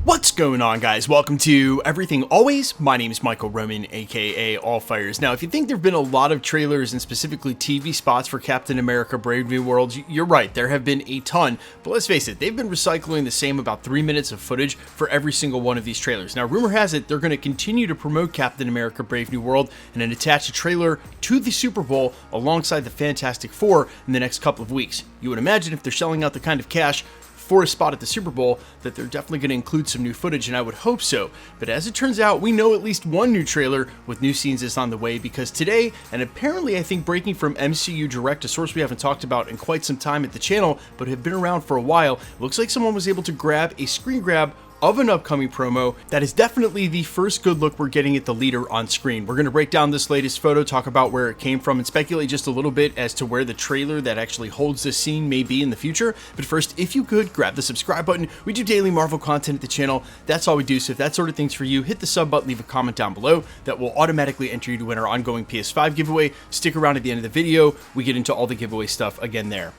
What's going on, guys? Welcome to Everything Always. My name is Michael Roman, aka Allfires. Now, if you think there have been a lot of trailers and specifically TV spots for Captain America Brave New World, you're right, there have been a ton. But let's face it, they've been recycling the same about 3 minutes of footage for every single one of these trailers. Now, rumor has it they're going to continue to promote Captain America Brave New World and then attach a trailer to the Super Bowl alongside the Fantastic Four in the next couple of weeks. You would imagine if they're shelling out the kind of cash for a spot at the Super Bowl that they're definitely going to include some new footage, and I would hope so. But as it turns out, we know at least one new trailer with new scenes is on the way, because today, and apparently I think breaking from MCU Direct, a source we haven't talked about in quite some time at the channel but have been around for a while, looks like someone was able to grab a screen grab of an upcoming promo that is definitely the first good look we're getting at the leader on screen. We're going to break down this latest photo, talk about where it came from, and speculate just a little bit as to where the trailer that actually holds this scene may be in the future. But first, if you could, grab the subscribe button. We do daily Marvel content at the channel. That's all we do, so if that sort of thing's for you, hit the sub button, leave a comment down below. That will automatically enter you to win our ongoing PS5 giveaway. Stick around at the end of the video. We get into all the giveaway stuff again there.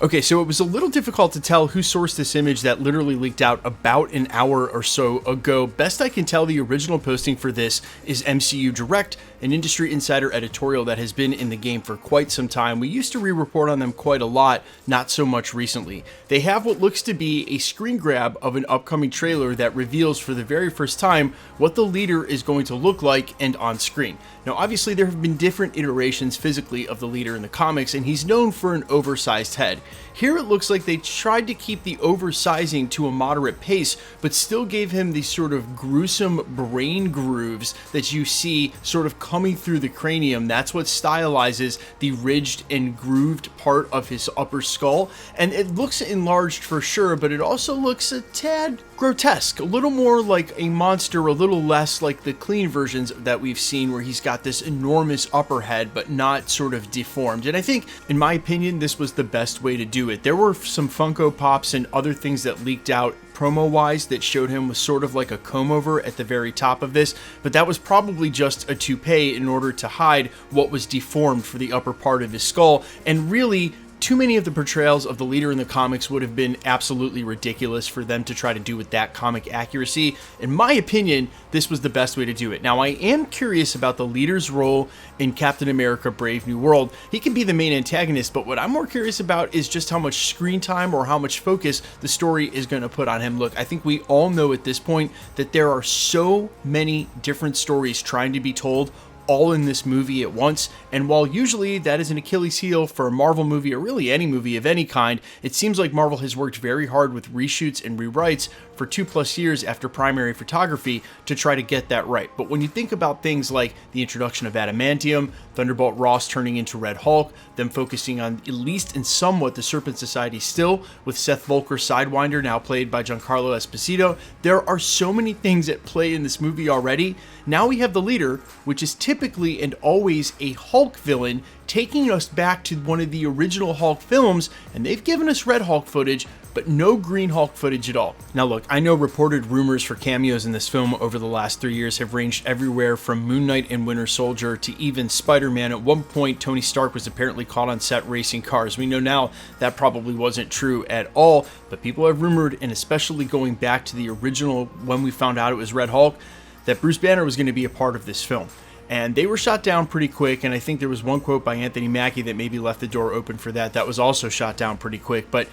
Okay, so it was a little difficult to tell who sourced this image that literally leaked out about an hour or so ago. Best I can tell, the original posting for this is MCU Direct, an industry insider editorial that has been in the game for quite some time. We used to re-report on them quite a lot, not so much recently. They have what looks to be a screen grab of an upcoming trailer that reveals for the very first time what the leader is going to look like and on screen. Now, obviously, there have been different iterations physically of the leader in the comics, and he's known for an oversized head. Here it looks like they tried to keep the oversizing to a moderate pace, but still gave him these sort of gruesome brain grooves that you see sort of coming through the cranium. That's what stylizes the ridged and grooved part of his upper skull. And it looks enlarged for sure, but it also looks a tad grotesque, a little more like a monster, a little less like the clean versions that we've seen where he's got this enormous upper head, but not sort of deformed. And I think, in my opinion, this was the best way to do it. There were some Funko Pops and other things that leaked out promo-wise that showed him with sort of like a comb-over at the very top of this, but that was probably just a toupee in order to hide what was deformed for the upper part of his skull. And really, too many of the portrayals of the leader in the comics would have been absolutely ridiculous for them to try to do with that comic accuracy. In my opinion, this was the best way to do it. Now, I am curious about the leader's role in Captain America Brave New World. He can be the main antagonist, but what I'm more curious about is just how much screen time or how much focus the story is going to put on him. Look, I think we all know at this point that there are so many different stories trying to be told all in this movie at once, and while usually that is an Achilles heel for a Marvel movie or really any movie of any kind, it seems like Marvel has worked very hard with reshoots and rewrites for 2+ years after primary photography to try to get that right. But when you think about things like the introduction of adamantium, Thunderbolt Ross turning into Red Hulk, them focusing on, at least in somewhat, the Serpent Society still, with Seth Volker Sidewinder now played by Giancarlo Esposito, there are so many things at play in this movie already. Now we have the leader, which is typically and always a Hulk villain, taking us back to one of the original Hulk films, and they've given us Red Hulk footage, but no Green Hulk footage at all. Now look, I know reported rumors for cameos in this film over the last 3 years have ranged everywhere from Moon Knight and Winter Soldier to even Spider-Man. At one point, Tony Stark was apparently caught on set racing cars. We know now that probably wasn't true at all, but people have rumored, and especially going back to the original when we found out it was Red Hulk, that Bruce Banner was going to be a part of this film. And they were shot down pretty quick, and I think there was one quote by Anthony Mackie that maybe left the door open for that. That was also shot down pretty quick, but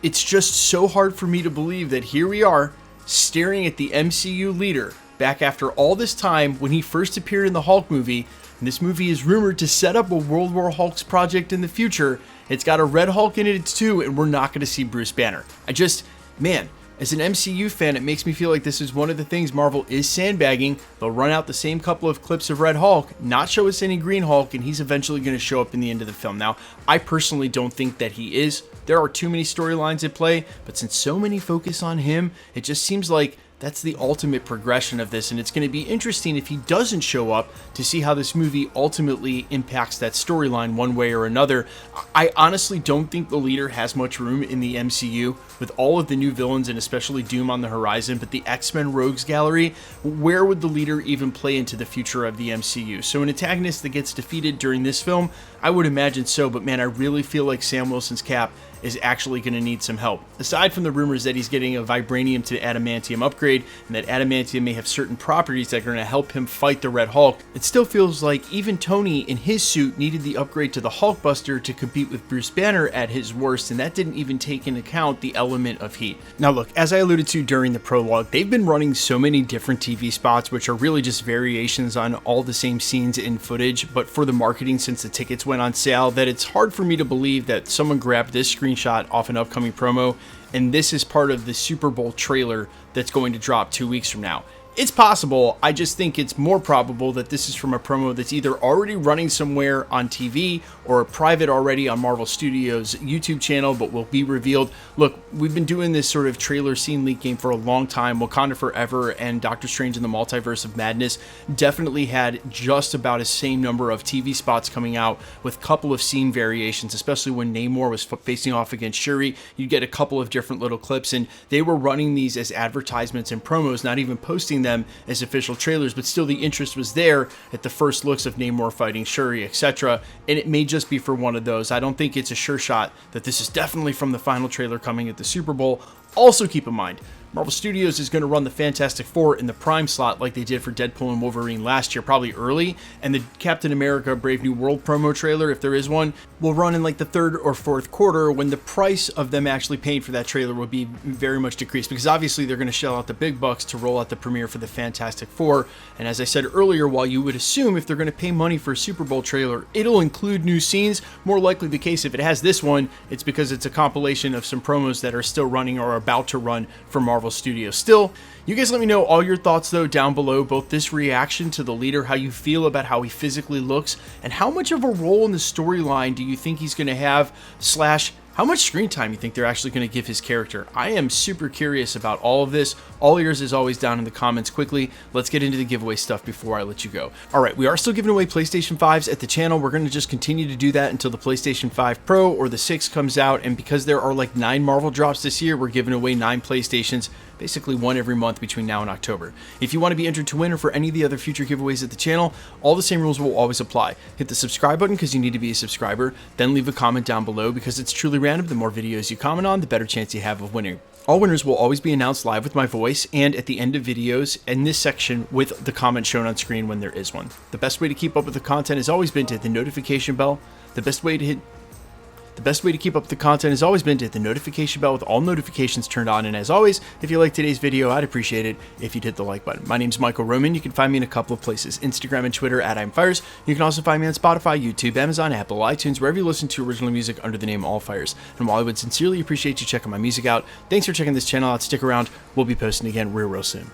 it's just so hard for me to believe that here we are, staring at the MCU leader, back after all this time when he first appeared in the Hulk movie, and this movie is rumored to set up a World War Hulks project in the future. It's got a Red Hulk in it too, and we're not going to see Bruce Banner. Man, as an MCU fan, it makes me feel like this is one of the things Marvel is sandbagging. They'll run out the same couple of clips of Red Hulk, not show us any Green Hulk, and he's eventually going to show up in the end of the film. Now, I personally don't think that he is. There are too many storylines at play, but since so many focus on him, it just seems like that's the ultimate progression of this, and it's going to be interesting if he doesn't show up to see how this movie ultimately impacts that storyline one way or another. I honestly don't think the leader has much room in the MCU with all of the new villains and especially Doom on the horizon, but the X-Men Rogues Gallery, where would the leader even play into the future of the MCU? So an antagonist that gets defeated during this film, I would imagine so, but man, I really feel like Sam Wilson's Cap is actually going to need some help. Aside from the rumors that he's getting a vibranium to adamantium upgrade, and that adamantium may have certain properties that are going to help him fight the Red Hulk, it still feels like even Tony in his suit needed the upgrade to the Hulkbuster to compete with Bruce Banner at his worst, and that didn't even take into account the element of heat. Now look, as I alluded to during the prologue, they've been running so many different TV spots, which are really just variations on all the same scenes in footage, but for the marketing since the tickets went on sale, that it's hard for me to believe that someone grabbed this screenshot off an upcoming promo, and this is part of the Super Bowl trailer that's going to drop 2 weeks from now. It's possible, I just think it's more probable that this is from a promo that's either already running somewhere on TV or private already on Marvel Studios' YouTube channel, but will be revealed. Look, we've been doing this sort of trailer scene leak game for a long time. Wakanda Forever and Doctor Strange in the Multiverse of Madness definitely had just about the same number of TV spots coming out with a couple of scene variations, especially when Namor was facing off against Shuri. You get a couple of different little clips, and they were running these as advertisements and promos, not even posting them as official trailers, but still the interest was there at the first looks of Namor fighting Shuri, etc. And it may just be for one of those. I don't think it's a sure shot that this is definitely from the final trailer coming at the Super Bowl. Also keep in mind, Marvel Studios is going to run the Fantastic Four in the prime slot like they did for Deadpool and Wolverine last year, probably early, and the Captain America Brave New World promo trailer, if there is one, will run in like the third or fourth quarter, when the price of them actually paying for that trailer will be very much decreased, because obviously they're going to shell out the big bucks to roll out the premiere for the Fantastic Four. And as I said earlier, while you would assume if they're going to pay money for a Super Bowl trailer, it'll include new scenes, more likely the case if it has this one, it's because it's a compilation of some promos that are still running or about to run for Marvel Studios. Still, you guys let me know all your thoughts though down below, both this reaction to the leader, how you feel about how he physically looks, and how much of a role in the storyline do you think he's going to have, slash how much screen time you think they're actually going to give his character. I am super curious about all of this. All ears as always down in the comments quickly. Let's get into the giveaway stuff before I let you go. All right, we are still giving away PlayStation 5s at the channel. We're going to just continue to do that until the PlayStation 5 Pro or the 6 comes out. And because there are like 9 Marvel drops this year, we're giving away 9 PlayStations, basically one every month between now and October. If you want to be entered to win or for any of the other future giveaways at the channel, all the same rules will always apply. Hit the subscribe button because you need to be a subscriber, then leave a comment down below because it's truly random. The more videos you comment on, the better chance you have of winning. All winners will always be announced live with my voice and at the end of videos in this section with the comment shown on screen when there is one. The best way to keep up with the content has always been to hit the notification bell. The best way to keep up with the content has always been to hit the notification bell with all notifications turned on. And as always, if you like today's video, I'd appreciate it if you'd hit the like button. My name's Michael Roman. You can find me in a couple of places, Instagram and Twitter at I'mFires. You can also find me on Spotify, YouTube, Amazon, Apple, iTunes, wherever you listen to original music under the name All Fires. And while I would sincerely appreciate you checking my music out, thanks for checking this channel out. Stick around. We'll be posting again real soon.